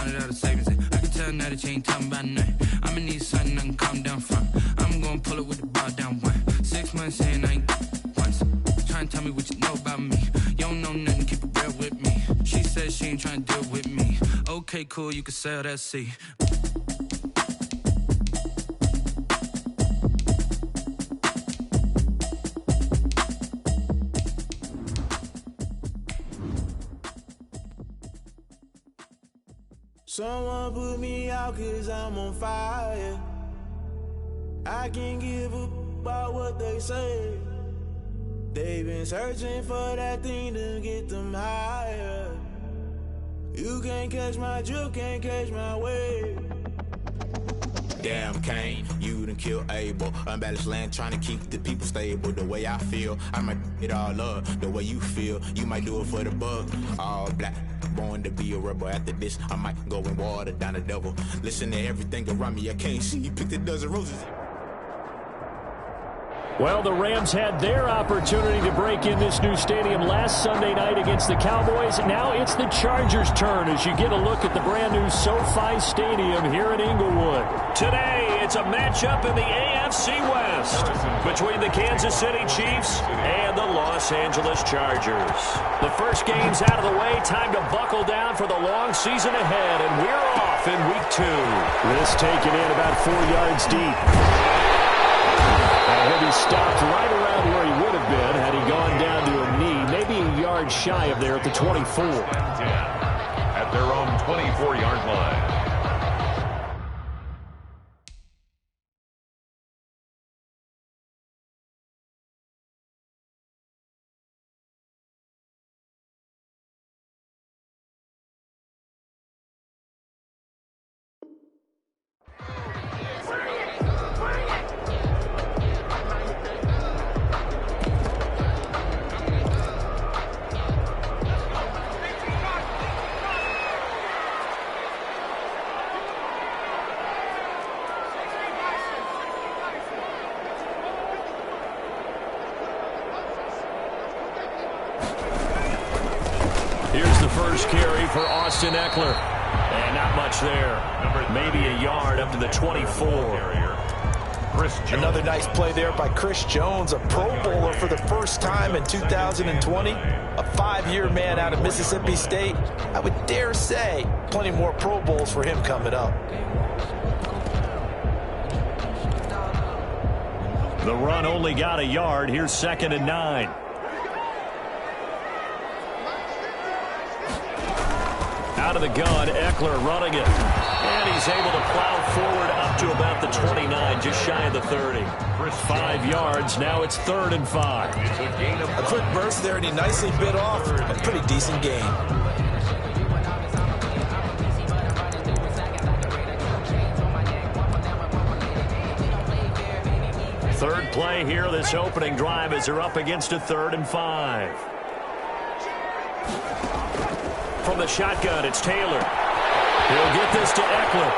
$100 savings. I can tell now that you ain't talking about nothing. I'ma need something I can calm down from. I'm gonna pull it with the bar down one. 6 months in, I ain't once. Trying to tell me what you know about me. You don't know nothing, keep it real with me. She said she ain't trying to deal with me. Okay, cool, you can sell that seat. Someone put me out 'cause I'm on fire. I can't give a about what they say. They've been searching for that thing to get them higher. You can't catch my drift, can't catch my wave. Damn, Kane, you done killed Abel. Unbalanced land, trying to keep the people stable. The way I feel, I might it all up. The way you feel, you might do it for the bug. All black, born to be a rebel. After this, I might go and water down the devil. Listen to everything around me, I can't see. Picked a dozen roses. Well, the Rams had their opportunity to break in this new stadium last Sunday night against the Cowboys. Now it's the Chargers' turn as you get a look at the brand-new SoFi Stadium here in Inglewood. Today, it's a matchup in the AFC West between the Kansas City Chiefs and the Los Angeles Chargers. The first game's out of the way. Time to buckle down for the long season ahead, and we're off in Week 2. This taken in about 4 yards deep. He'll be stopped right around where he would have been had he gone down to a knee, maybe a yard shy of there at the 24. At their own 24-yard line. First carry for Austin Eckler. And not much there. Maybe a yard up to the 24. Another nice play there by Chris Jones, a Pro Bowler for the first time in 2020. A 5-year man out of Mississippi State. I would dare say plenty more Pro Bowls for him coming up. The run only got a yard. Here's 2nd and 9. Out of the gun, Eckler running it. And he's able to plow forward up to about the 29, just shy of the 30. 5 yards, now it's 3rd and 5. A quick burst there, and he nicely bit off a pretty decent gain. Third play here, this opening drive as they're up against a 3rd and 5. From the shotgun, it's Taylor. He'll get this to Eckler.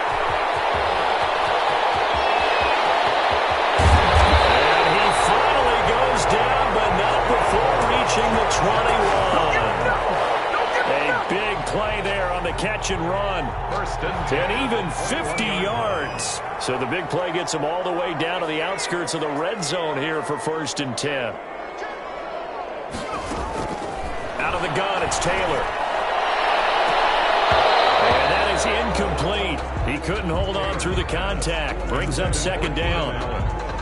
And he finally goes down, but not before reaching the 21. A big play there on the catch and run. And even 50 yards. So the big play gets him all the way down to the outskirts of the red zone here for 1st and 10. Out of the gun, it's Taylor. Incomplete. He couldn't hold on through the contact. Brings up 2nd down.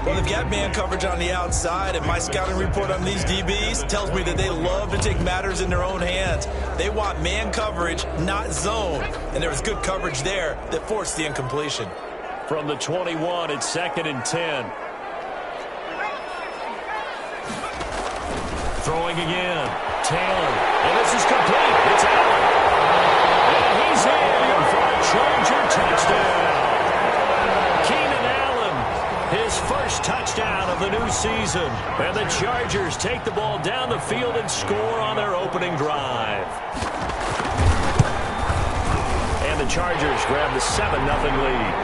Well, they've got man coverage on the outside, and my scouting report on these DBs tells me that they love to take matters in their own hands. They want man coverage, not zone. And there was good coverage there that forced the incompletion. From the 21, it's 2nd and 10. Throwing again. Taylor. And this is complete. It's Allen. And he's in for a Charger touchdown. Keenan Allen, his first touchdown of the new season. And the Chargers take the ball down the field and score on their opening drive. And the Chargers grab the 7-0 lead.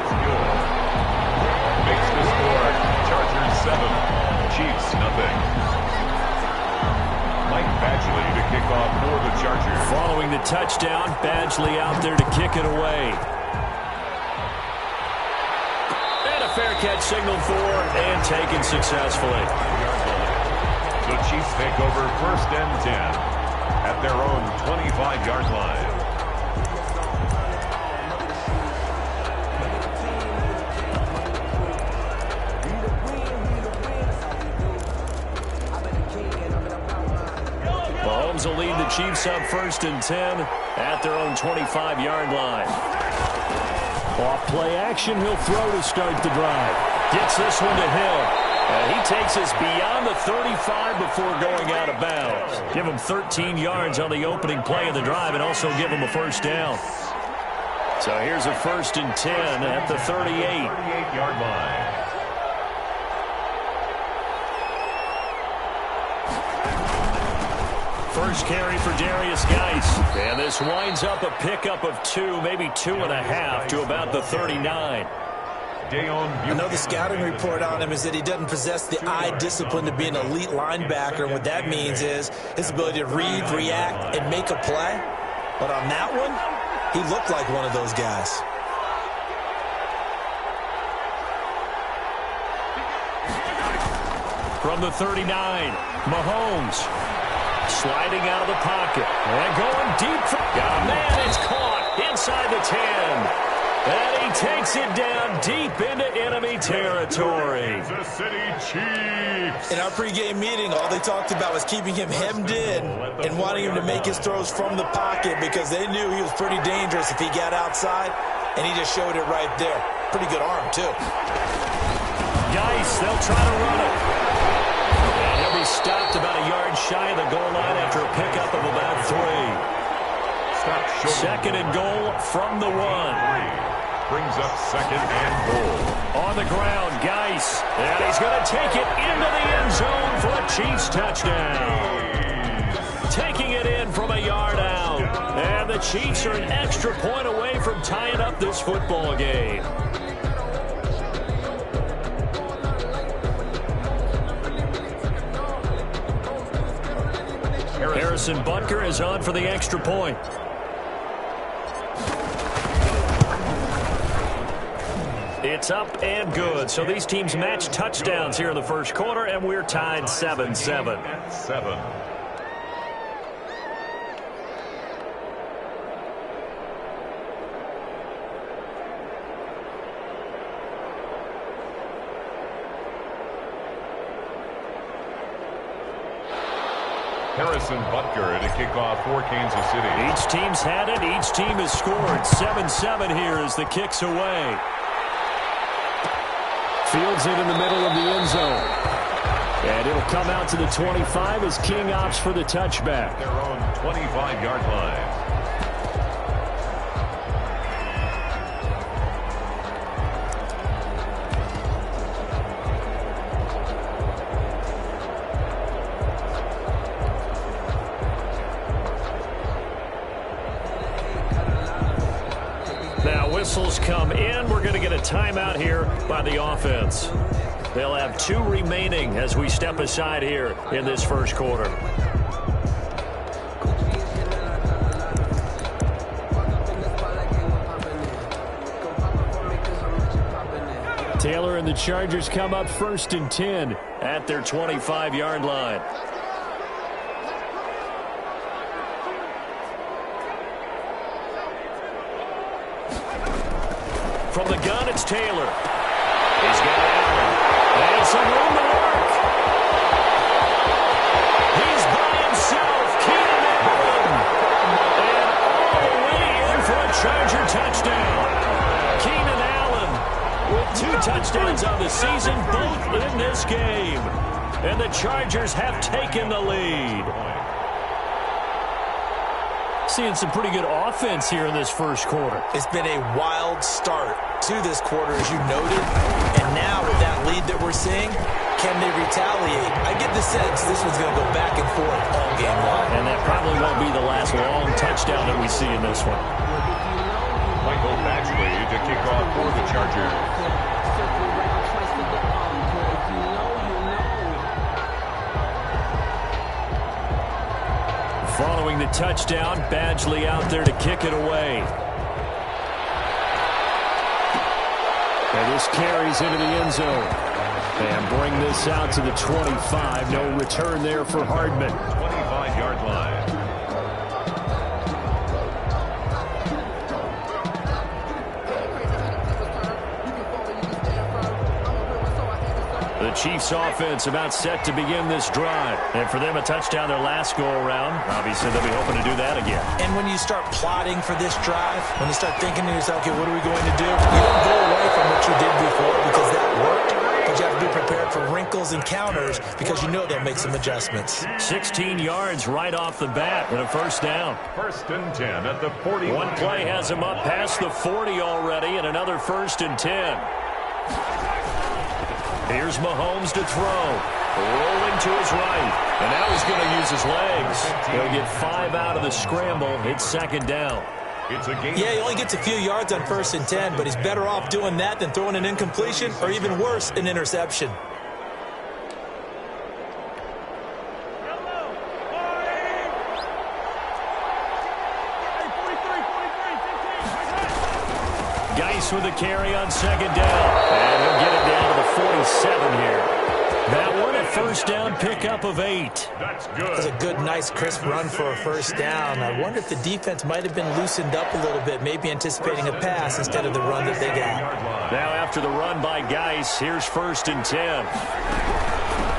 Makes the score Chargers 7, Chiefs 0. Mike Badgley to kick off for the Chargers. Following the touchdown, Badgley out there to kick it away. And a fair catch signaled for and taken successfully. The Chiefs take over 1st and 10 at their own 25-yard line. Mahomes will lead the Chiefs up 1st and 10 at their own 25-yard line. Off play action, he'll throw to start the drive. Gets this one to Hill. And he takes us beyond the 35 before going out of bounds. Give him 13 yards on the opening play of the drive and also give him a first down. So here's a 1st and 10 at the 38-yard line. First carry for Darius Geis. And this winds up a pickup of 2, maybe 2.5 to about the 39. I know the scouting report on him is that he doesn't possess the eye discipline to be an elite linebacker. And what that means is his ability to read, react, and make a play. But on that one, he looked like one of those guys. From the 39, Mahomes sliding out of the pocket. And going deep. Man, it's caught inside the 10. And he takes it down deep into enemy territory. Kansas City Chiefs. In our pregame meeting, all they talked about was keeping him hemmed in and wanting him to make his throws from the pocket because they knew he was pretty dangerous if he got outside, and he just showed it right there. Pretty good arm, too. Geis, they'll try to run it. And he'll be stopped about a yard shy of the goal line after a pickup of about 3. 2nd and goal from the 1. Brings up 2nd and goal. On the ground, Geis. And he's going to take it into the end zone for a Chiefs touchdown. Taking it in from a yard out. And the Chiefs are an extra point away from tying up this football game. Harrison Butker is on for the extra point. It's up and good. So these teams match touchdowns here in the first quarter, and we're tied 7-7. 7. Harrison Butker to kick off for Kansas City. Each team's had it. Each team has scored. 7-7 here as the kick's away. Fields it in the middle of the end zone. And it'll come out to the 25 as King opts for the touchback. Their own 25-yard line. Now whistles come in. We're going to get a timeout here by the offense. They'll have 2 remaining as we step aside here in this first quarter. Taylor and the Chargers come up 1st and 10 at their 25-yard line. From the gun, it's Taylor. He's got Allen. And some room to work. He's by himself. Keenan Allen. And all the way in for a Charger touchdown. Keenan Allen with 2 touchdowns on the season, both in this game. And the Chargers have taken the lead. Seeing some pretty good offense here in this first quarter. It's been a wild start to this quarter, as you noted. And now with that lead that we're seeing, can they retaliate? I get the sense this one's going to go back and forth all game long. And that probably won't be the last long touchdown that we see in this one. Michael Badgley to kick off for the Chargers. a touchdown. Badgley out there to kick it away. And this carries into the end zone. And bring this out to the 25. No return there for Hardman. 25-yard line. The Chiefs offense about set to begin this drive. And for them, a touchdown their last go-around. Obviously, they'll be hoping to do that again. And when you start plotting for this drive, when you start thinking to yourself, okay, what are we going to do? You don't go away from what you did before because that worked. But you have to be prepared for wrinkles and counters because you know they'll make some adjustments. 16 yards right off the bat and a first down. 1st and 10 at the 40. One play has him up past the 40 already, and another 1st and 10. Here's Mahomes to throw. Rolling to his right. And now he's going to use his legs. He'll get 5 out of the scramble. It's 2nd down. It's a game. Yeah, he only gets a few yards on 1st and 10, but he's better off doing that than throwing an incompletion or even worse, an interception. Geis with a carry on 2nd down. And he'll get it down to the 47 here. That one a first down pickup of 8. That's good. That's a good, nice, crisp run for a first down. I wonder if the defense might have been loosened up a little bit, maybe anticipating a pass instead of the run that they got. Now after the run by Geis, here's 1st and 10.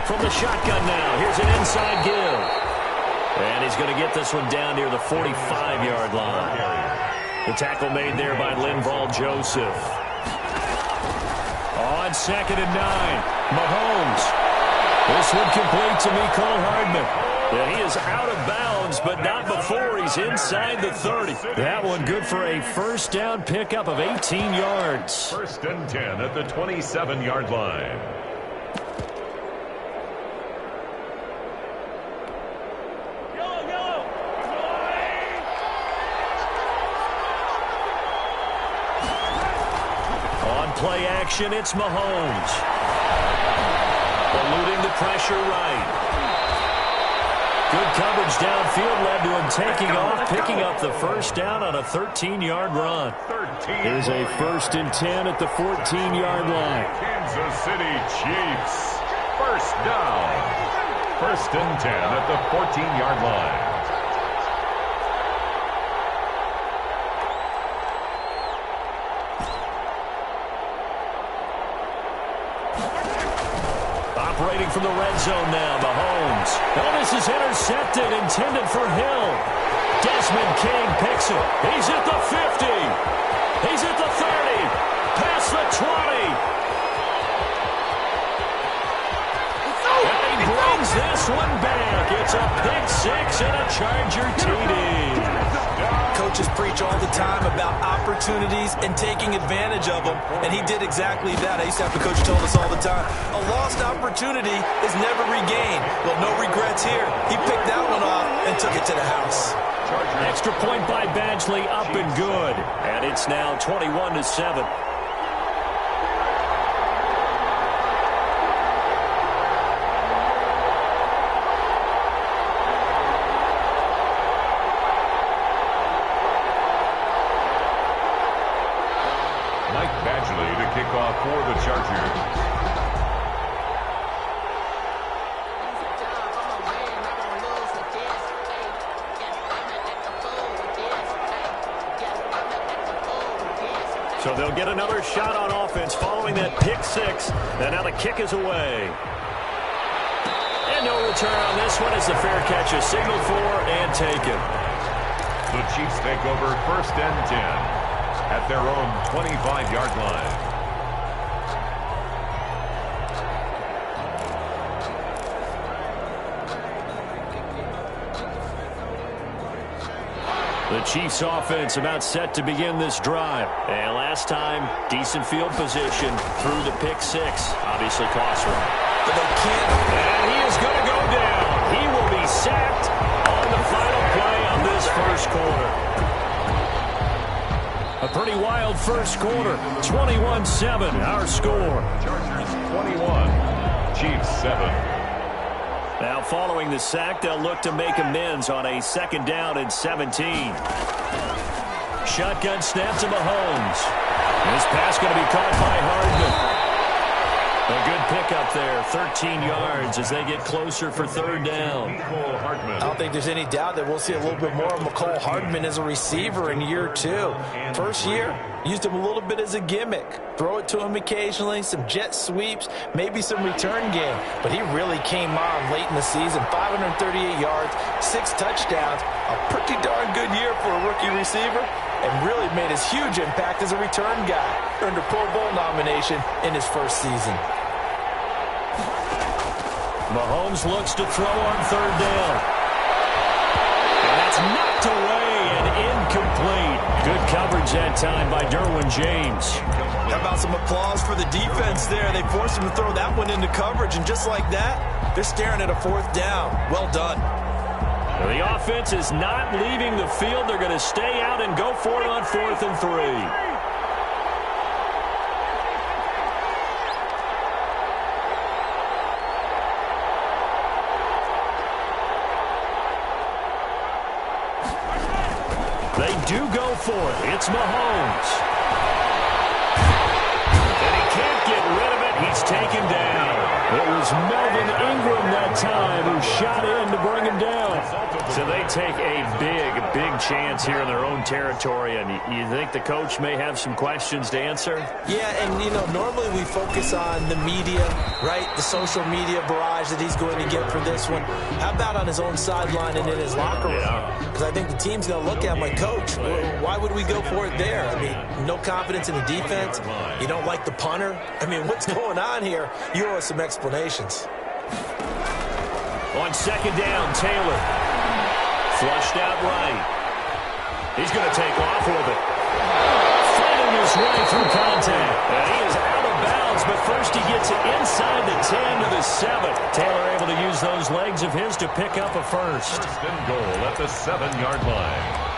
From the shotgun now, here's an inside give. And he's going to get this one down near the 45-yard line. The tackle made there by Linval Joseph. On 2nd and 9, Mahomes. This one complete to Mecole Hardman. Yeah, he is out of bounds, but not before he's inside the 30. That one good for a first down pickup of 18 yards. 1st and 10 at the 27-yard line. Play action, it's Mahomes. Eluding the pressure right. Good coverage downfield led to him taking off, picking up the first down on a 13-yard run. Here's a 1st and 10 at the 14-yard line. Kansas City Chiefs. First down. 1st and 10 at the 14-yard line. Operating from the red zone now, Mahomes. Oh, this is intercepted, intended for Hill. Desmond King picks it. He's at the 50. He's at the 30. Past the 20. And he brings this one back. It's a pick 6 and a Charger TD. Coaches preach all the time about opportunities and taking advantage of them, and he did exactly that. I used to have a coach who told us all the time, a lost opportunity is never regained. Well, no regrets here. He picked that one off and took it to the house. Extra point by Badgley, up and good. And it's now 21-7. For the Chargers. So they'll get another shot on offense following that pick 6. And now the kick is away. And no return on this one as the fair catch is signaled for and taken. The Chiefs take over 1st and 10 at their own 25-yard line. The Chiefs offense about set to begin this drive. And last time, decent field position through the pick 6. Obviously cost them. But they can't. And he is going to go down. He will be sacked on the final play on this first quarter. A pretty wild first quarter. 21-7, our score. Chargers 21, Chiefs 7. Now following the sack, they'll look to make amends on a 2nd down and 17. Shotgun snap to Mahomes. This pass going to be caught by Hardman. A good pickup there, 13 yards as they get closer for 3rd down. I don't think there's any doubt that we'll see a little bit more of McCole Hardman as a receiver in year 2. First year, used him a little bit as a gimmick. Throw it to him occasionally, some jet sweeps, maybe some return game. But he really came on late in the season, 538 yards, 6 touchdowns. A pretty darn good year for a rookie receiver, and really made his huge impact as a return guy. Earned a Pro Bowl nomination in his first season. Mahomes looks to throw on 3rd down. And that's knocked away and incomplete. Good coverage that time by Derwin James. How about some applause for the defense there? They forced him to throw that one into coverage, and just like that, they're staring at a 4th down. Well done. The offense is not leaving the field. They're going to stay out and go for it on 4th and 3. They do go for it. It's Mahomes. And he can't get rid of it. He's taken down. It was Melvin Ingram that time who shot in to bring him down. So they take a big chance here in their own territory. And you think the coach may have some questions to answer? Yeah, and, you know, normally we focus on the media, right? The social media barrage that he's going to get for this one. How about on his own sideline and in his locker room? Because I think the team's going to look at my coach. Why would we go for it there? I mean, no confidence in the defense. You don't like the punter. I mean, what's going on here? You owe us some explanations. On 2nd down, Taylor. Flushed out right. He's going to take off with it. Fighting his way through contact. And he is out of bounds, but first he gets it inside the 10 to the 7. Taylor able to use those legs of his to pick up a first. 1st and goal at the 7-yard line.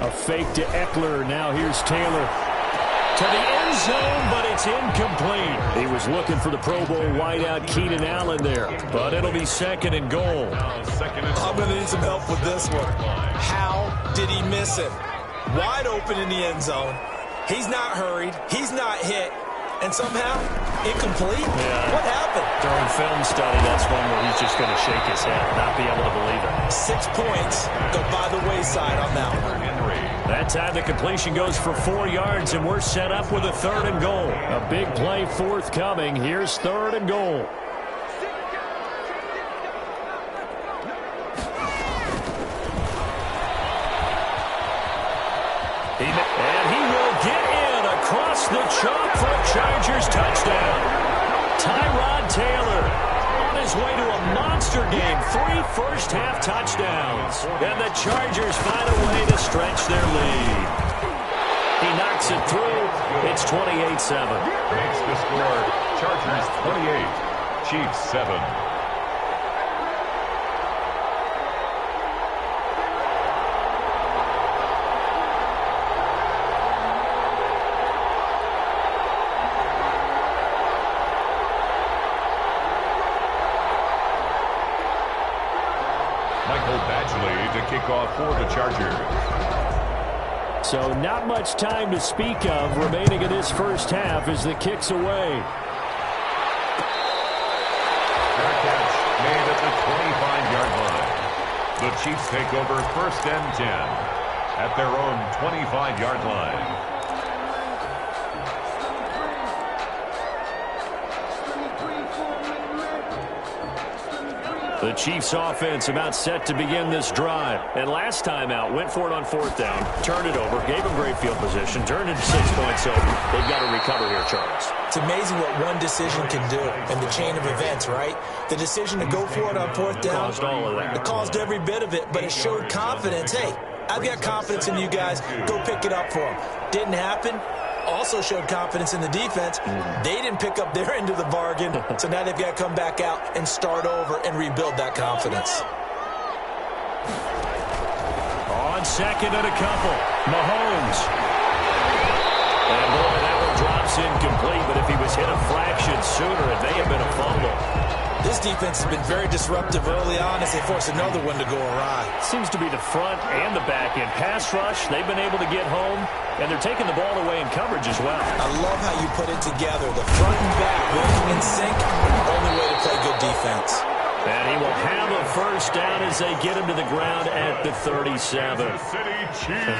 A fake to Eckler. Now here's Taylor. To the end zone, but it's incomplete. He was looking for the Pro Bowl wideout Keenan Allen there, but it'll be 2nd and goal. I'm going to need some help with this one. How did he miss him? Wide open in the end zone. He's not hurried. He's not hit. And somehow, incomplete? Yeah. What happened? During film study, that's one where he's just going to shake his head, not be able to believe it. 6 points go by the wayside on that one. That time the completion goes for 4 yards, and we're set up with a 3rd and goal. A big play forthcoming. Here's 3rd and goal. And he will get in across the chalk for a Chargers touchdown. Tyrod Taylor on his way to a monster game. 3 first-half touchdowns. And the Chargers find a way to stretch their lead. He knocks it through. It's 28-7. Makes the score Chargers 28, Chiefs 7. To kick off for the Chargers. So not much time to speak of remaining in this first half as the kick's away. Fair catch made at the 25-yard line. The Chiefs take over 1st and 10 at their own 25-yard line. The Chiefs offense about set to begin this drive. And last time out, went for it on 4th down, turned it over, gave them great field position, turned it 6 points over. They've got to recover here, Charles. It's amazing what one decision can do in the chain of events, right? The decision to go for it on 4th down. Caused all of that. It caused every bit of it, but it showed confidence. Hey, I've got confidence in you guys. Go pick it up for them. Didn't happen. Also showed confidence in the defense. They didn't pick up their end of the bargain, so now they've got to come back out and start over and rebuild that confidence. On second and a couple, Mahomes. And boy, that one drops incomplete, but if he was hit a fraction sooner, it may have been a fumble. This defense has been very disruptive early on as they force another one to go awry. Seems to be the front and the back end. Pass rush, they've been able to get home, and they're taking the ball away in coverage as well. I love how you put it together. The front and back working in sync, only way to play good defense. And he will have a first down as they get him to the ground at the 37.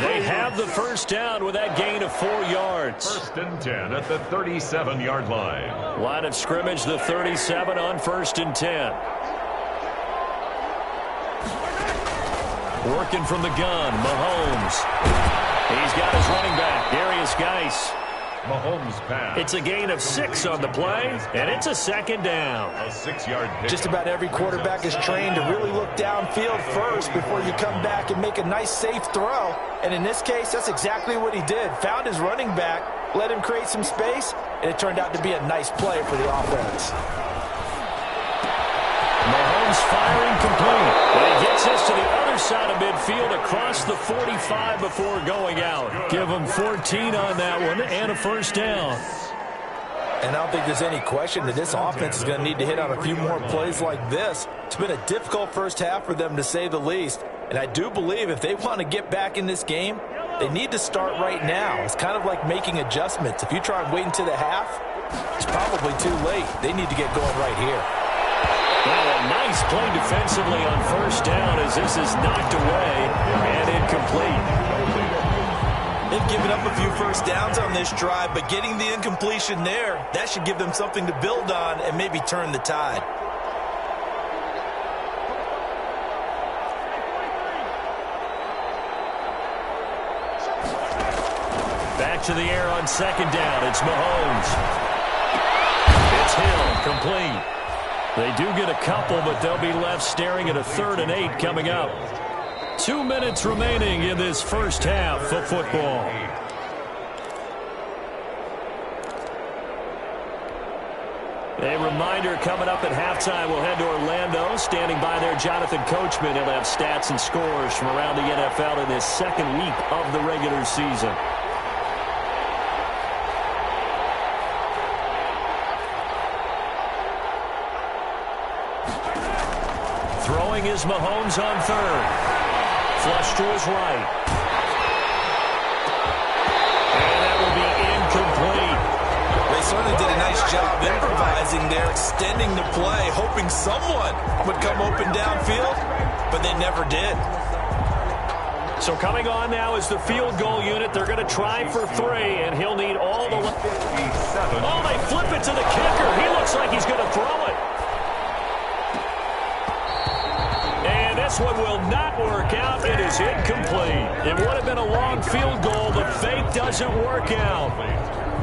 They have the first down with that gain of 4 yards. First and 10 at the 37-yard line. Line of scrimmage, the 37 on first and 10. Working from the gun, Mahomes. He's got his running back, Darius Geis. Mahomes pass. It's a gain of 6 on the play, and it's a second down. A 6-yard pick. Just about every quarterback is trained to really look downfield first before you come back and make a nice, safe throw. And in this case, that's exactly what he did. Found his running back, let him create some space, and it turned out to be a nice play for the offense. Mahomes firing complete. And he gets this to the other side of midfield across the 45 before going out. Give him 14 on that one and a first down. And I don't think there's any question that this offense is going to need to hit on a few more plays like this. It's been a difficult first half for them, to say the least. And I do believe if they want to get back in this game, they need to start right now. It's kind of like making adjustments. If you try and wait until the half, it's probably too late. They need to get going right here. Well, a nice play defensively on first down as this is knocked away and incomplete. They've given up a few first downs on this drive, but getting the incompletion there, that should give them something to build on and maybe turn the tide. Back to the air on second down. It's Mahomes. It's Hill, complete. They do get a couple, but they'll be left staring at a 3rd and 8 coming up. 2 minutes remaining in this first half of football. A reminder coming up at halftime, we'll head to Orlando. Standing by there, Jonathan Coachman. He'll have stats and scores from around the NFL in this second week of the regular season. Throwing is Mahomes on 3rd. Flush to his right. And that will be incomplete. They certainly did a nice job improvising there, extending the play, hoping someone would come open downfield, but they never did. So coming on now is the field goal unit. They're going to try for 3, and he'll need all the... Oh, they flip it to the kicker. He looks like he's going to throw it. This one will not work out. It is incomplete. It would have been a long field goal. The fake doesn't work out.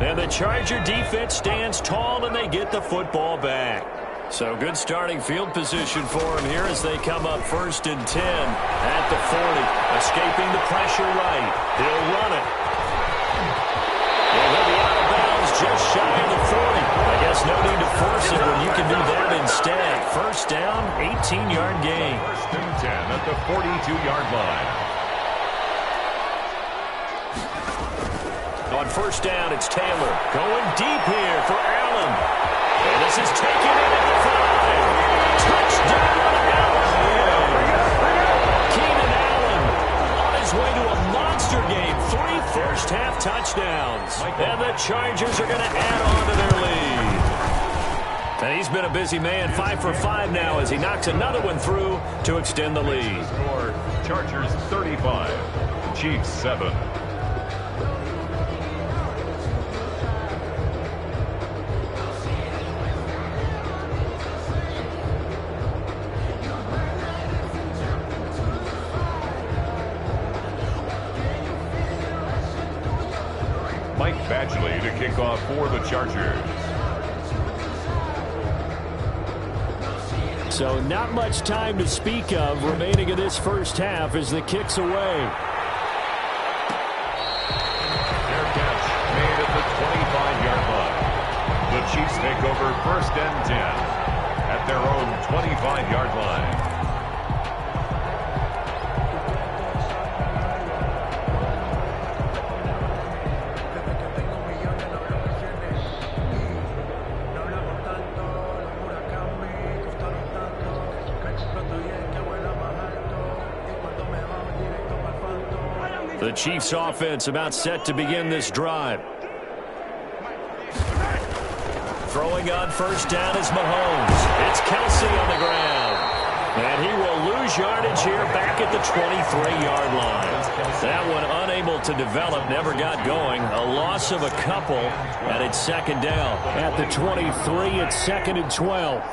And the Charger defense stands tall, and they get the football back. So good starting field position for them here as they come up 1st and 10 at the 40. Escaping the pressure right. He'll run it. And he'll be out of bounds just shy of the 40. I guess no need to force it when you can do that instead. First down, 18-yard gain. 1st and 10 at the 42-yard line. On first down, it's Taylor. Going deep here for Allen. And this is taken in at the 5. Touchdown, Allen. Keenan Allen on his way to a monster game. 3 first-half touchdowns. And the Chargers are going to add on to their lead. And he's been a busy man, 5 for 5 now as he knocks another one through to extend the lead. Score, Chargers 35, Chiefs 7. Mike Badgley to kick off for the Chargers. So not much time to speak of remaining in this first half as the kick's away. take over 1st and 10 at their own 25-yard line. The Chiefs offense about set to begin this drive. Throwing on 1st down is Mahomes. It's Kelsey on the ground. And he will lose yardage here back at the 23-yard line. That one unable to develop, never got going. A loss of a couple, and it's 2nd down. At the 23, it's 2nd and 12.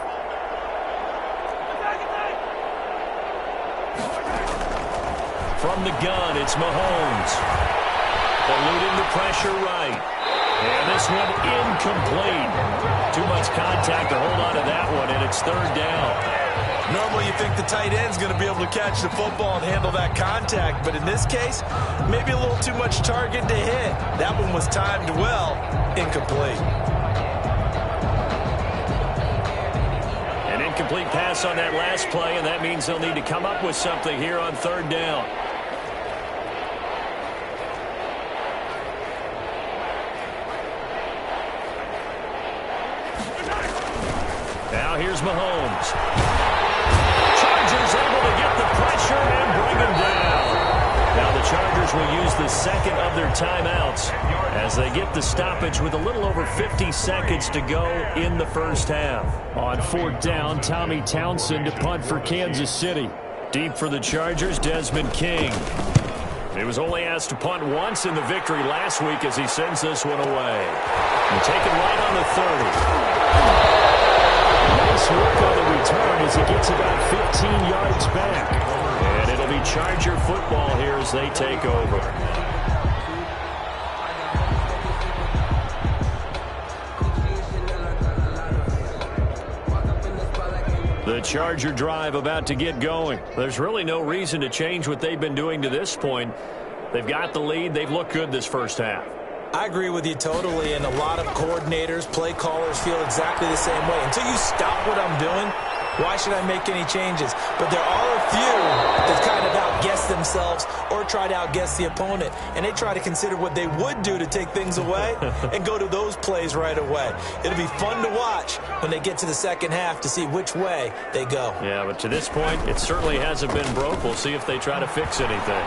From the gun, it's Mahomes. Eluding the pressure right. And this one incomplete. Too much contact to hold on to that one, and it's 3rd down. Normally you think the tight end's going to be able to catch the football and handle that contact, but in this case, maybe a little too much target to hit. That one was timed well, incomplete. An incomplete pass on that last play, and that means they'll need to come up with something here on 3rd down. Now here's Mahomes. Chargers able to get the pressure and bring him down. Now the Chargers will use the 2nd of their timeouts as they get the stoppage with a little over 50 seconds to go in the 1st half. On 4th down, Tommy Townsend to punt for Kansas City. Deep for the Chargers, Desmond King. He was only asked to punt once in the victory last week as he sends this one away. And taken right on the 30. Nice work on the return as he gets about 15 yards back. And it'll be Charger football here as they take over. The Charger drive about to get going. There's really no reason to change what they've been doing to this point. They've got the lead. They've looked good this 1st half. I agree with you totally, and a lot of coordinators, play callers feel exactly the same way. Until you stop what I'm doing, why should I make any changes? But there are a few that kind of outguess themselves or try to outguess the opponent, and they try to consider what they would do to take things away and go to those plays right away. It'll be fun to watch when they get to the 2nd half to see which way they go. Yeah, but to this point, it certainly hasn't been broke. We'll see if they try to fix anything.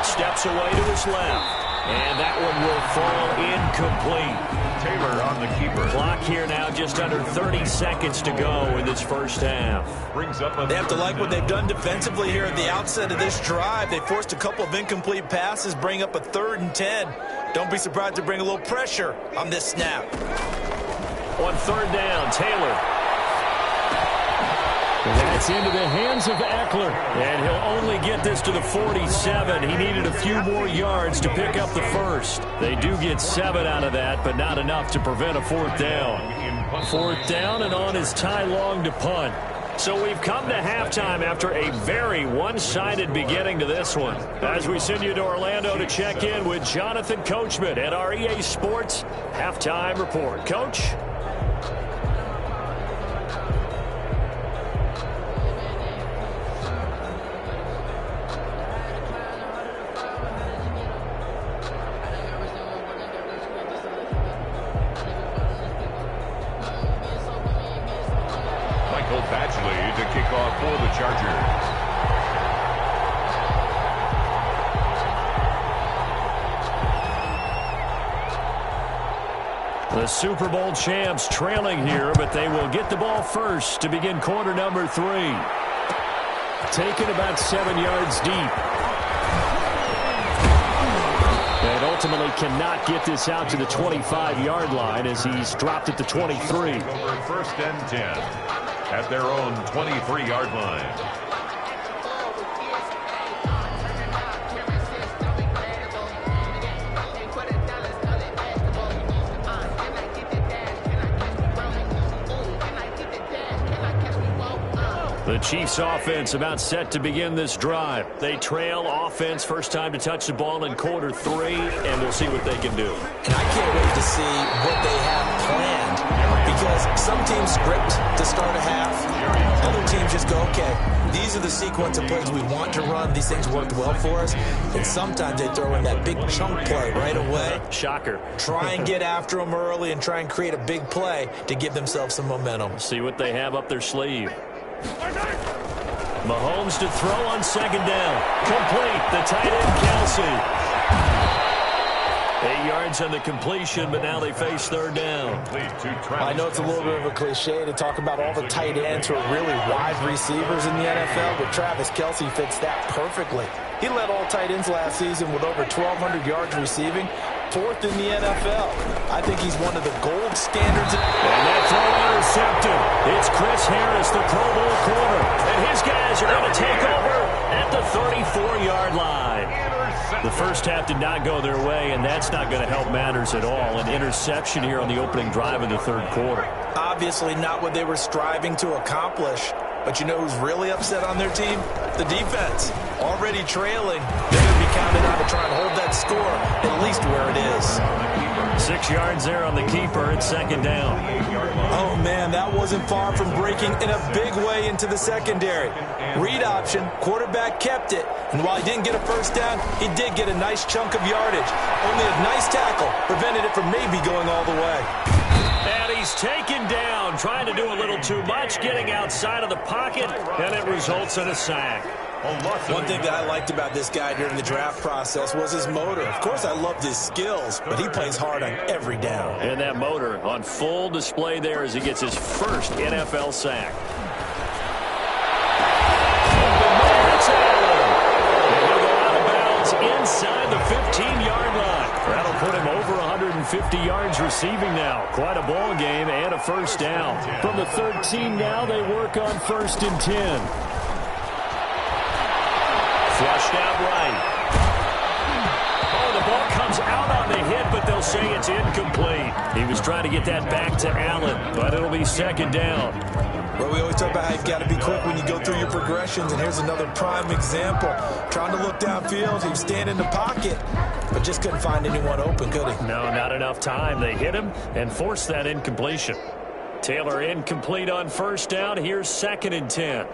Steps away to his left. And that one will fall incomplete. Taylor on the keeper. Clock here now, just under 30 seconds to go in this 1st half. Brings up They have to like what they've done defensively here at the outset of this drive. They forced a couple of incomplete passes, bring up a 3rd and 10. Don't be surprised to bring a little pressure on this snap. On 3rd down, Taylor. That's into the hands of Eckler. And he'll only get this to the 47. He needed a few more yards to pick up the 1st. They do get 7 out of that, but not enough to prevent a 4th down. 4th down, and on is Ty Long to punt. So we've come to halftime after a very one-sided beginning to this one. As we send you to Orlando to check in with Jonathan Coachman at our EA Sports Halftime Report. Coach? Badgley to kick off for the Chargers. The Super Bowl champs trailing here, but they will get the ball first to begin quarter number 3. Taken about 7 yards deep. And ultimately cannot get this out to the 25-yard line as he's dropped at the 23. Over 1st and 10 at their own 23-yard line. The Chiefs offense about set to begin this drive. They trail offense, first time to touch the ball in quarter 3, and we'll see what they can do. And I can't wait to see what they have planned, because some teams script to start a half. Other teams just go, okay, these are the sequence of plays we want to run. These things worked well for us. And sometimes they throw in that big chunk play right away. Shocker. Try and get after them early and try and create a big play to give themselves some momentum. See what they have up their sleeve. Mahomes to throw on second down. Complete. The tight end, Kelsey. 8 yards on the completion, but now they face third down. I know it's a little bit of a cliche to talk about all the tight ends who are really wide receivers in the NFL, but Travis Kelsey fits that perfectly. He led all tight ends last season with over 1,200 yards receiving, 4th in the NFL. I think he's one of the gold standards. And that throw intercepted. It's Chris Harris, the Pro Bowl corner. And his guys are going to take over at the 34-yard line. The first half did not go their way, and that's not going to help matters at all. An interception here on the opening drive of the third quarter. Obviously not what they were striving to accomplish. But you know who's really upset on their team? The defense. Already trailing. They're going to be counted on to try and hold that score at least where it is. 6 yards there on the keeper. It's second down. Oh, man, that wasn't far from breaking in a big way into the secondary. Read option. Quarterback kept it. And while he didn't get a first down, he did get a nice chunk of yardage. Only a nice tackle prevented it from maybe going all the way. And he's taken down, trying to do a little too much, getting outside of the pocket, and it results in a sack. One thing that I liked about this guy during the draft process was his motor. Of course, I loved his skills, but he plays hard on every down. And that motor on full display there as he gets his first NFL sack. Inside the 15-yard line. That'll put him over 150 yards receiving now. Quite a ball game and a first down. From the 13 now, they work on 1st and 10. Flushed out right. Oh, the ball comes out on the hit, but they'll say it's incomplete. He was trying to get that back to Allen, but it'll be second down. Well, we always talk about how you've got to be quick when you go through your progressions, and here's another prime example. Trying to look downfield, he was standing in the pocket, but just couldn't find anyone open, could he? No, not enough time. They hit him and forced that incompletion. Taylor incomplete on first down. Here's 2nd and 10.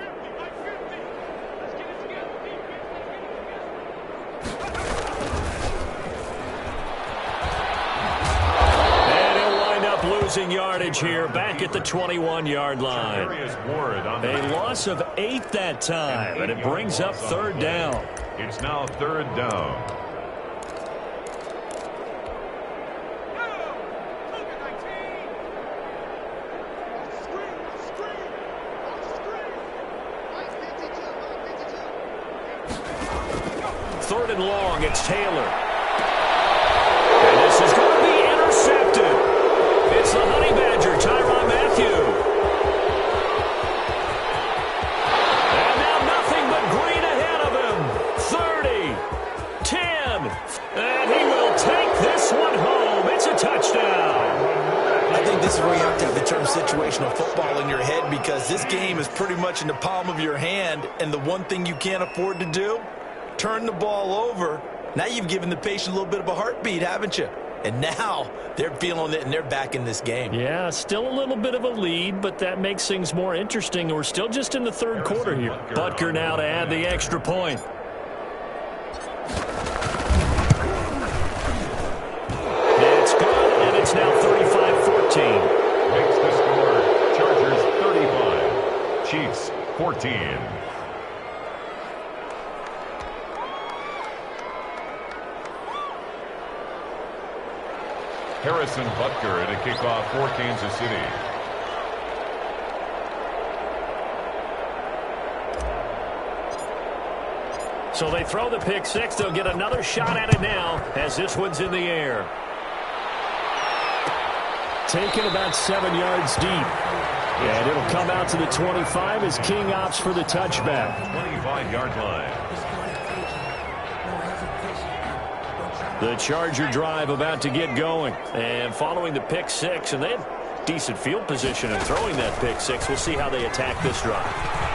Losing yardage here, back at the 21-yard line. A loss of 8 that time, and it brings up third down. It's now third down. Third and long, it's Taylor. And this is going to be intercepted. It's the Honey Badger, Tyrann Mathieu. And now nothing but green ahead of him. 30, 10, and he will take this one home. It's a touchdown. I think this is where you have to have the term situational football in your head, because this game is pretty much in the palm of your hand, and the one thing you can't afford to do, turn the ball over. Now you've given the patient a little bit of a heartbeat, haven't you? And now they're feeling it, and they're back in this game. Yeah, still a little bit of a lead, but that makes things more interesting. We're still just in the third quarter here. Butker now to add the extra point. It's good, and it's now 35-14. Makes the score Chargers 35, Chiefs 14. Harrison Butker at a kickoff for Kansas City. So they throw the pick six. They'll get another shot at it now as this one's in the air. Taken about 7 yards deep. And it'll come out to the 25 as King opts for the touchback. 25-yard line. The Charger drive about to get going. And following the pick six, and they had decent field position in throwing that pick six. We'll see how they attack this drive.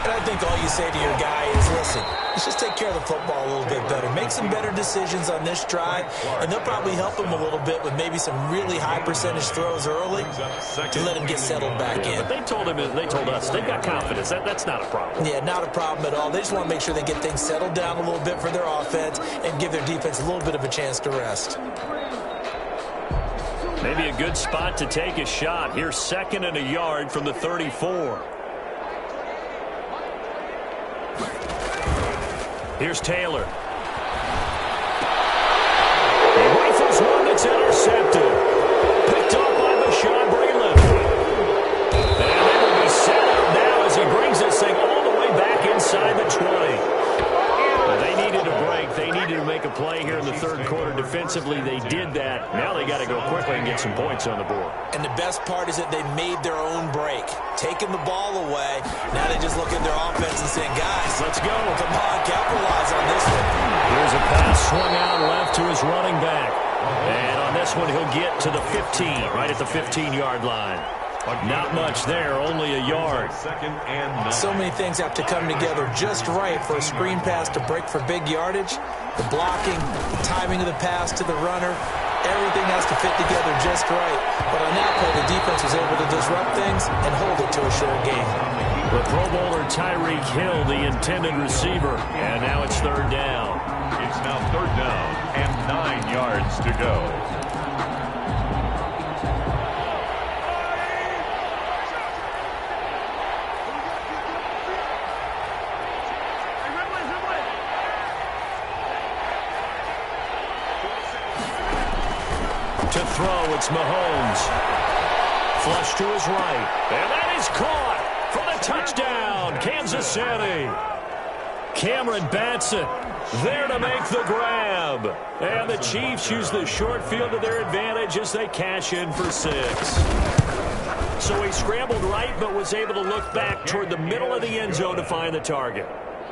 And I think all you say to your guy is, listen, let's just take care of the football a little bit better. Make some better decisions on this drive, and they'll probably help him a little bit with maybe some really high percentage throws early to let him get settled back in. But they told us they've got confidence. That's not a problem. Yeah, not a problem at all. They just want to make sure they get things settled down a little bit for their offense and give their defense a little bit of a chance to rest. Maybe a good spot to take a shot. Here's 2nd and a yard from the 34. Here's Taylor. He rifles one that's intercepted. Picked off by Bashaud Breeland. And they will be set up now as he brings this thing all the way back inside the 20. They needed a break. They needed to make a play here in the third quarter. Defensively, they did that. Now they got to go quickly and get some points on the board. And the best part is that they made their own break. Taking the ball away. Now they just look at their offense and saying, guys, let's go. Come on, capitalize on this one. Here's a pass swung out left to his running back. And on this one, he'll get to the 15, right at the 15-yard line. Not much there, only a yard. So many things have to come together just right for a screen pass to break for big yardage. The blocking, the timing of the pass to the runner, everything has to fit together just right. But on that play, the defense was able to disrupt things and hold it to a short game. The Pro Bowler Tyreek Hill, the intended receiver, and now it's 3rd down. It's now 3rd down and 9 yards to go. To throw, it's Mahomes. Flush to his right. And that is caught for the touchdown, Kansas City. Cameron Batson there to make the grab. And the Chiefs use the short field to their advantage as they cash in for 6. So he scrambled right but was able to look back toward the middle of the end zone to find the target.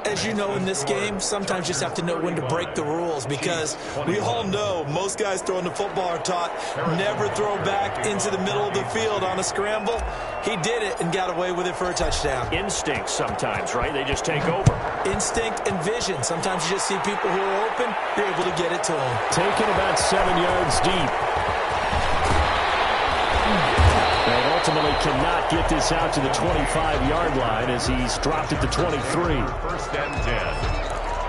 As you know, in this game, sometimes you just have to know when to break the rules, because we all know most guys throwing the football are taught never throw back into the middle of the field on a scramble. He did it and got away with it for a touchdown. Instinct sometimes, right? They just take over. Instinct and vision. Sometimes you just see people who are open, you're able to get it to them. Taken about 7 yards deep. Ultimately cannot get this out to the 25-yard line as he's dropped it to 23. 1st and 10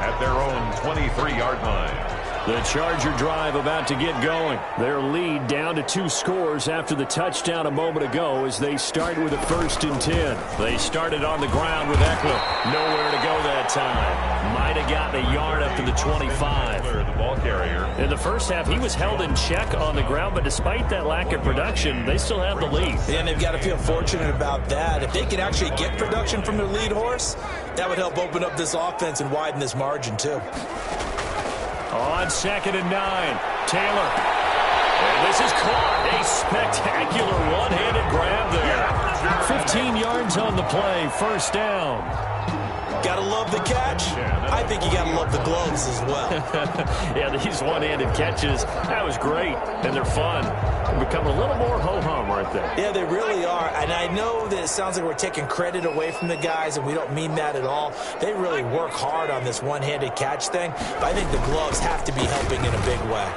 at their own 23-yard line. The Charger drive about to get going. Their lead down to 2 scores after the touchdown a moment ago as they start with a 1st and 10. They started on the ground with Eckler. Nowhere to go that time. Might have gotten a yard up to the 25. The ball carrier. In the first half, he was held in check on the ground, but despite that lack of production, they still have the lead. And they've got to feel fortunate about that. If they could actually get production from their lead horse, that would help open up this offense and widen this margin too. On 2nd and 9, Taylor. And this is caught. A spectacular one-handed grab there. 15 yards on the play, 1st down. Gotta love the catch. I think you gotta love the gloves as well. Yeah, these one-handed catches, that was great, and they're fun. They're becoming a little more ho-hum, aren't they? Yeah, they really are, and I know that it sounds like we're taking credit away from the guys, and we don't mean that at all. They really work hard on this one-handed catch thing, but I think the gloves have to be helping in a big way.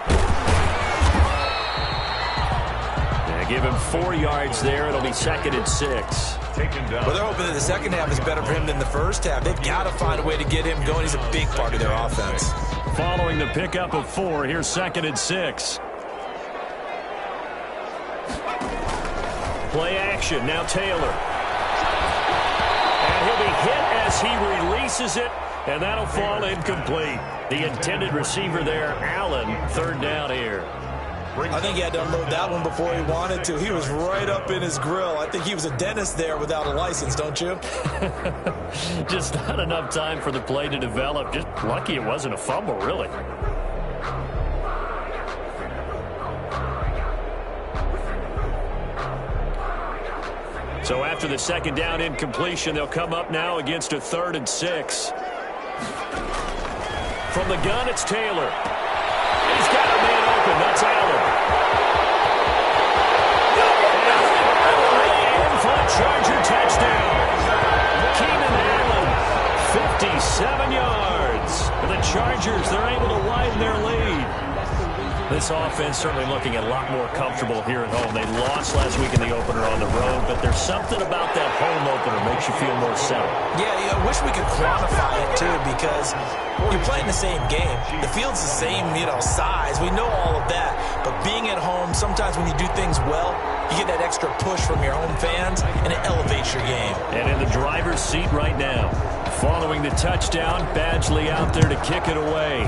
Yeah, give him 4 yards there. It'll be 2nd and 6. Well, they're hoping that the second half is better for him than the first half. They've got to find a way to get him going. He's a big part of their offense. Following the pickup of 4, here's 2nd and 6. Play action, now Taylor. And he'll be hit as he releases it, and that'll fall incomplete. The intended receiver there, Allen, 3rd down here. I think he had to unload that one before he wanted to. He was right up in his grill. I think he was a dentist there without a license, don't you? Just not enough time for the play to develop. Just lucky it wasn't a fumble, really. So after the 2nd down incompletion, they'll come up now against a 3rd and 6. From the gun, it's Taylor. He's got a man open. That's Allen. In for a Charger touchdown. Keenan Allen Chargers, they're able to widen their lead. This offense certainly looking a lot more comfortable here at home. They lost last week in the opener on the road, but there's something about that home opener makes you feel more settled. Yeah, I wish we could quantify it, too, because you're playing the same game. The field's the same, size. We know all of that. But being at home, sometimes when you do things well, you get that extra push from your home fans, and it elevates your game. And in the driver's seat right now, following the touchdown, Badgley out there to kick it away.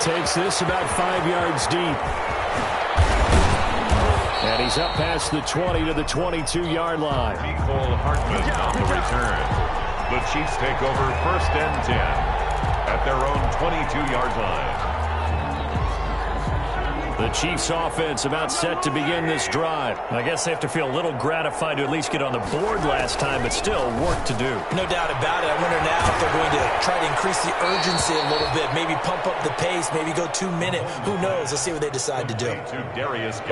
Takes this about 5 yards deep. And he's up past the 20 to the 22-yard line. Nicole Hartman on the return. The Chiefs take over 1st and 10 at their own 22-yard line. The Chiefs offense about set to begin this drive. I guess they have to feel a little gratified to at least get on the board last time, but still work to do. No doubt about it. I wonder now if they're going to try to increase the urgency a little bit, maybe pump up the pace, maybe go 2-minute. Who knows? Let's see what they decide to do.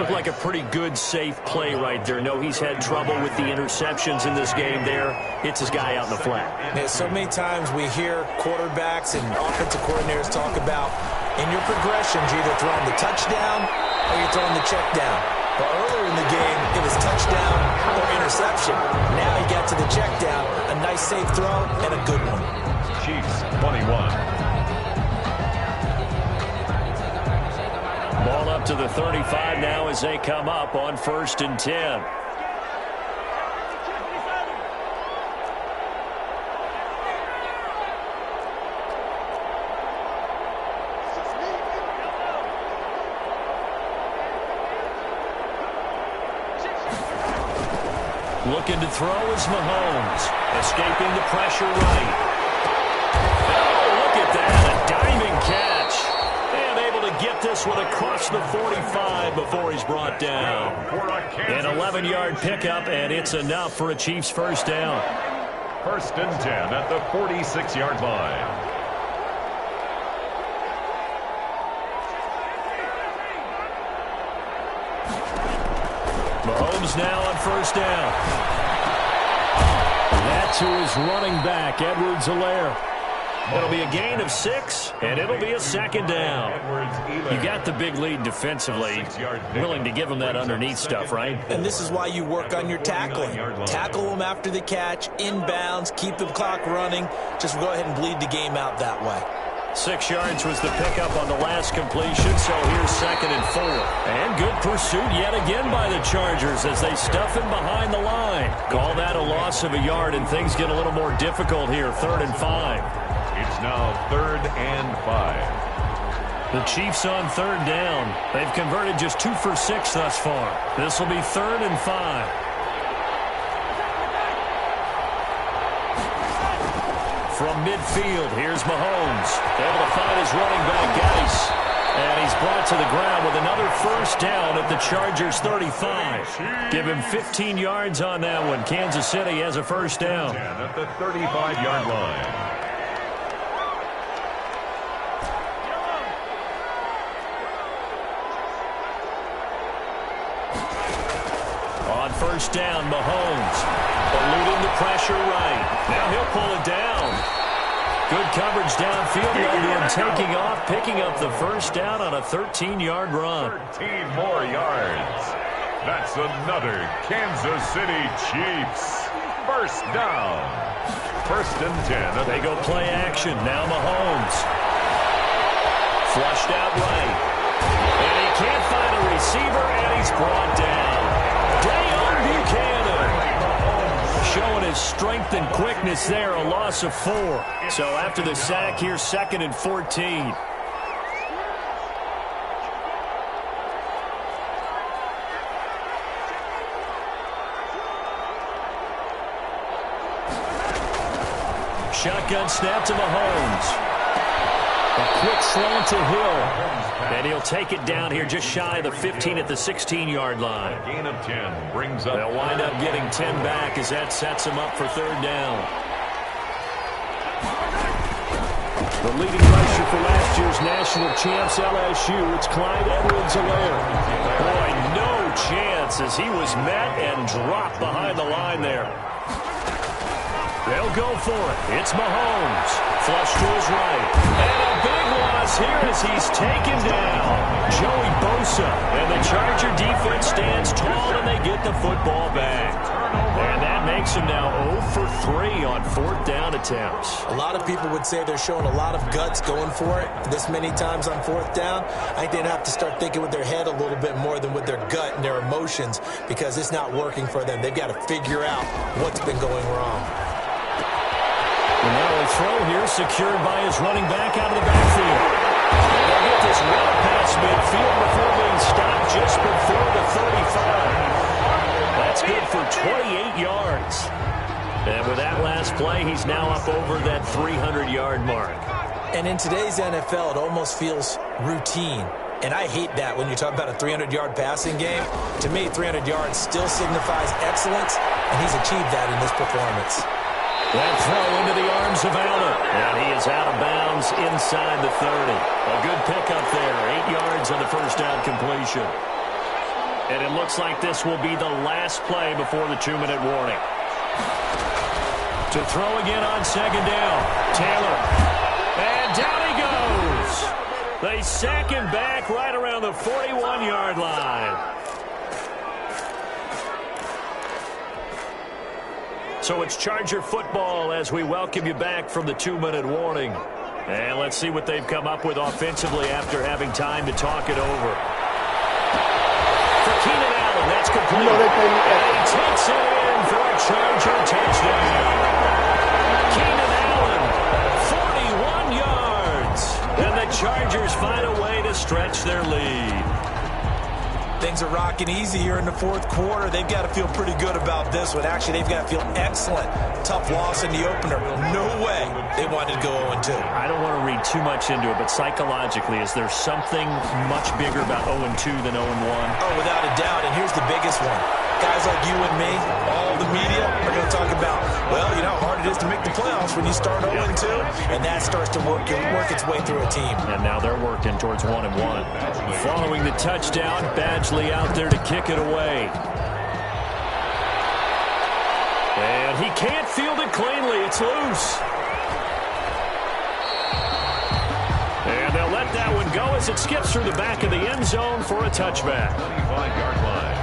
Looked like a pretty good, safe play right there. No, he's had trouble with the interceptions in this game there. Hits his guy out in the flat. Yeah, so many times we hear quarterbacks and offensive coordinators talk about in your progressions, you're either throwing the touchdown or you're throwing the check down. But earlier in the game, it was touchdown or interception. Now he got to the check down, a nice safe throw, and a good one. Chiefs 21. Ball up to the 35 now as they come up on 1st and 10. Looking to throw is Mahomes. Escaping the pressure right. Oh, look at that. A diving catch. And able to get this one across the 45 before he's brought down. An 11-yard pickup, and it's enough for a Chiefs 1st down. 1st and 10 at the 46-yard line. Mahomes now on 1st down. That to his running back, Edwards-Helaire. It'll be a gain of 6, and it'll be a 2nd down. You got the big lead defensively. Willing to give him that underneath stuff, right? And this is why you work on your tackling. Tackle them after the catch, inbounds, keep the clock running. Just go ahead and bleed the game out that way. 6 yards was the pickup on the last completion, so here's 2nd and 4. And good pursuit yet again by the Chargers as they stuff him behind the line. Call that a loss of a yard, and things get a little more difficult here, 3rd and 5. It's now 3rd and 5. The Chiefs on 3rd down. They've converted just 2 for 6 thus far. This will be 3rd and 5. From midfield, here's Mahomes. Able to find his running back, Geis. And he's brought to the ground with another 1st down at the Chargers' 35. Give him 15 yards on that one. Kansas City has a 1st down. At the 35-yard line. On 1st down, Mahomes. Eluding the pressure right. Now he'll pull it down. Good coverage downfield. Led to him taking off, picking up the 1st down on a 13-yard run. 13 more yards. That's another Kansas City Chiefs 1st down. 1st and 10. They go play action. Now Mahomes. Flushed out right. And he can't find a receiver, and he's brought down. Dayon Buchanan showing his strength and quickness there, a loss of 4. So after the sack, here's 2nd and 14. Shotgun snap to Mahomes. A quick slant to Hill. And he'll take it down here just shy of the 15 at the 16-yard line. Gain of 10 brings up. They'll wind up getting 10 back as that sets them up for 3rd down. The leading rusher for last year's national champs, LSU, it's Clyde Edwards-Helaire. Boy, no chance as he was met and dropped behind the line there. They'll go for it. It's Mahomes. Flush to his right. And a big loss here as he's taken down. Joey Bosa. And the Charger defense stands tall, and they get the football back. And that makes him now 0 for 3 on 4th down attempts. A lot of people would say they're showing a lot of guts going for it this many times on 4th down. I think they'd have to start thinking with their head a little bit more than with their gut and their emotions, because it's not working for them. They've got to figure out what's been going wrong. And now a throw here secured by his running back out of the backfield. They'll get this well past midfield before being stopped just before the 35. That's good for 28 yards. And with that last play, he's now up over that 300-yard mark. And in today's NFL, it almost feels routine. And I hate that when you talk about a 300-yard passing game. To me, 300 yards still signifies excellence, and he's achieved that in this performance. That throw into the arms of Allen. And he is out of bounds inside the 30. A good pickup there. 8 yards on the first down completion. And it looks like this will be the last play before the 2-minute warning. To throw again on 2nd down. Taylor. And down he goes. They sack him back right around the 41-yard line. So it's Charger football as we welcome you back from the 2-minute warning. And let's see what they've come up with offensively after having time to talk it over. For Keenan Allen, that's complete. And he takes it in for a Charger touchdown. Keenan Allen, 41 yards. And the Chargers find a way to stretch their lead. Things are rocking easy here in the 4th quarter. They've got to feel pretty good about this one. Actually, they've got to feel excellent. Tough loss in the opener. No way they wanted to go 0-2. I don't want to read too much into it, but psychologically, is there something much bigger about 0-2 than 0-1? Oh, without a doubt. And here's the biggest one. Guys like you and me, all the media, are going to talk about, well, you know how hard it is to make the playoffs when you start 0-2, and that starts to work its way through a team. And now they're working towards 1-1. Following the touchdown, Badgley out there to kick it away. And he can't field it cleanly. It's loose. And they'll let that one go as it skips through the back of the end zone for a touchback. 25-yard line.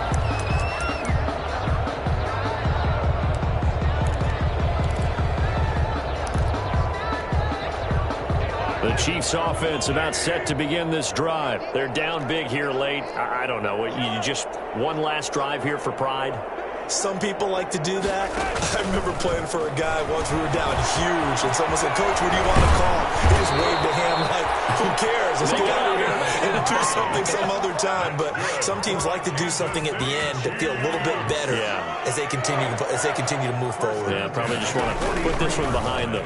The Chiefs offense about set to begin this drive. They're down big here late. I don't know. You just one last drive here for pride? Some people like to do that. I remember playing for a guy once. We were down huge, and someone said, "Coach, what do you want to call?" He just waved a hand like, who cares? Let's get out of here and do something some other time. But some teams like to do something at the end to feel a little bit better as they continue to move forward. Yeah, probably just want to put this one behind them.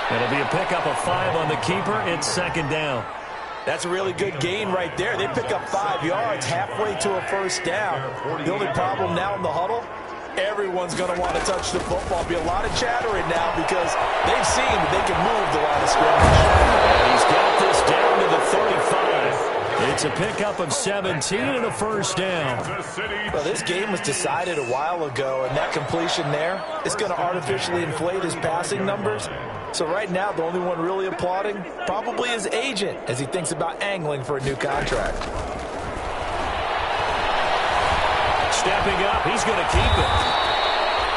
It'll be a pickup of 5 on the keeper. It's 2nd down. That's a really good gain right there. They pick up 5 yards halfway to a first down. The only problem now in the huddle, everyone's going to want to touch the football. Be a lot of chattering now because they've seen that they can move the line of scrimmage. And he's got this down to the 35. It's a pickup of 17 and a first down. Well, this game was decided a while ago, and that completion there is going to artificially inflate his passing numbers. So right now, the only one really applauding probably his agent as he thinks about angling for a new contract. Stepping up, he's going to keep it.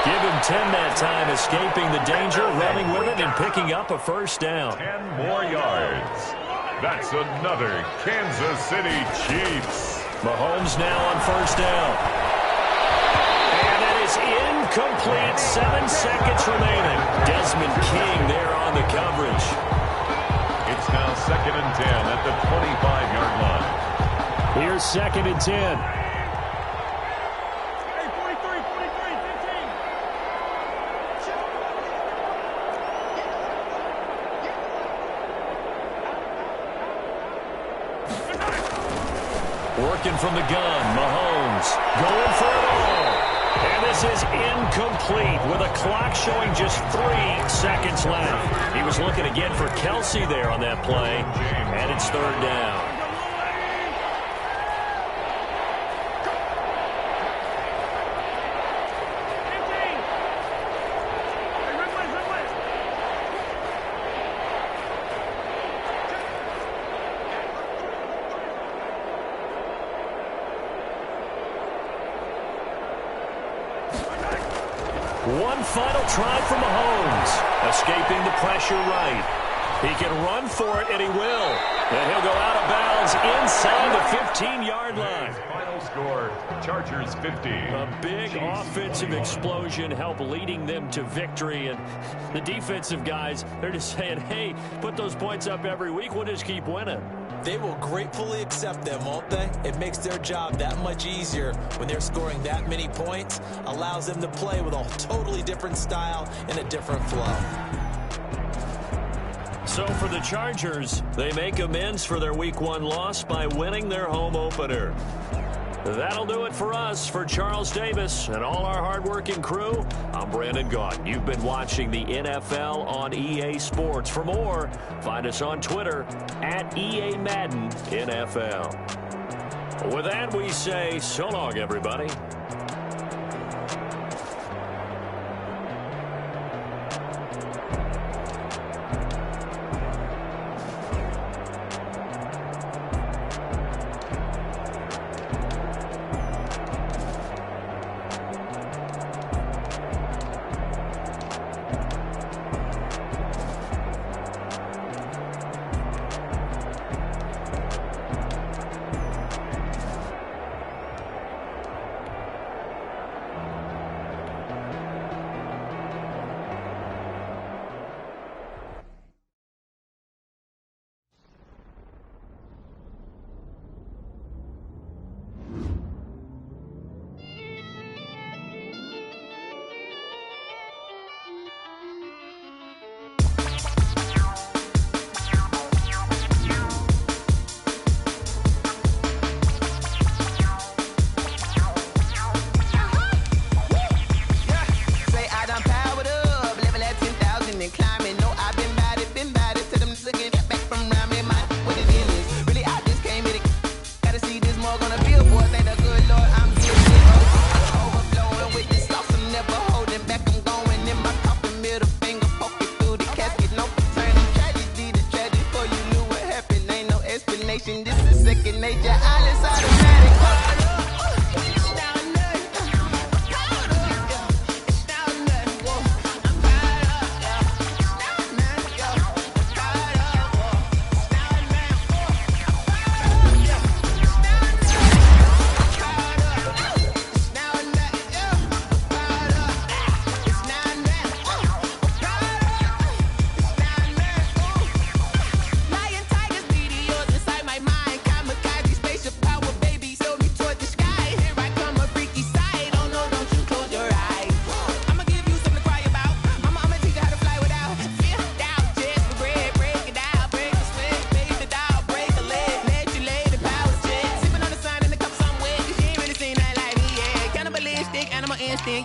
Give him 10 that time, escaping the danger, running with it, and picking up a first down. 10 more yards. That's another Kansas City Chiefs. Mahomes now on first down. And it is incomplete. 7 seconds remaining. Desmond King there on the coverage. It's now 2nd and 10 at the 25-yard line. Here's 2nd and 10. Working from the gun, Mahomes going for it all. And this is incomplete with a clock showing just 3 seconds left. He was looking again for Kelsey there on that play, and it's 3rd down. One final try from Mahomes. Escaping the pressure right. He can run for it, and he will. And he'll go out of bounds inside the 15-yard line. Final score, Chargers 50. A big offensive explosion helped leading them to victory. And the defensive guys, they're just saying, hey, put those points up every week. We'll just keep winning. They will gratefully accept them, won't they? It makes their job that much easier when they're scoring that many points. Allows them to play with a totally different style and a different flow. So for the Chargers, they make amends for their Week 1 loss by winning their home opener. That'll do it for us. For Charles Davis and all our hardworking crew, I'm Brandon Gaudin. You've been watching the NFL on EA Sports. For more, find us on Twitter at EA Madden NFL. With that, we say so long, everybody.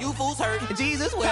You fools hurt. Jesus will.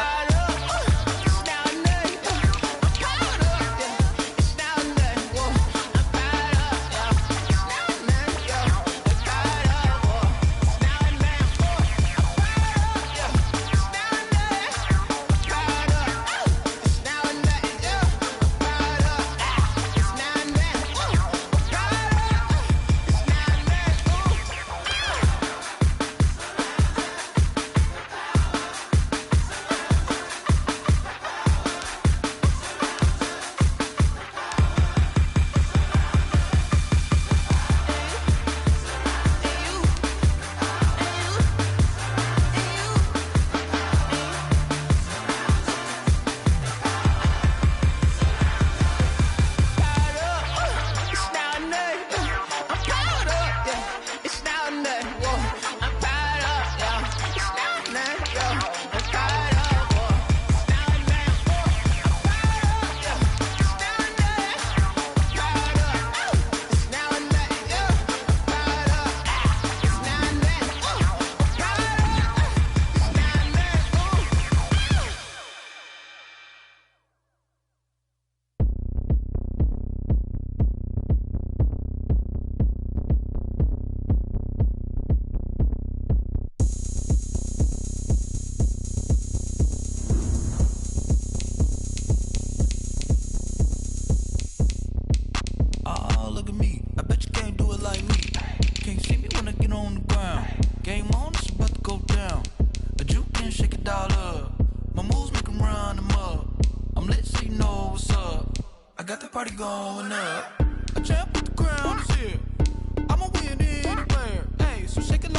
I got the party going up. A champ with the crown is here. I'ma win anywhere. Hey, so shake it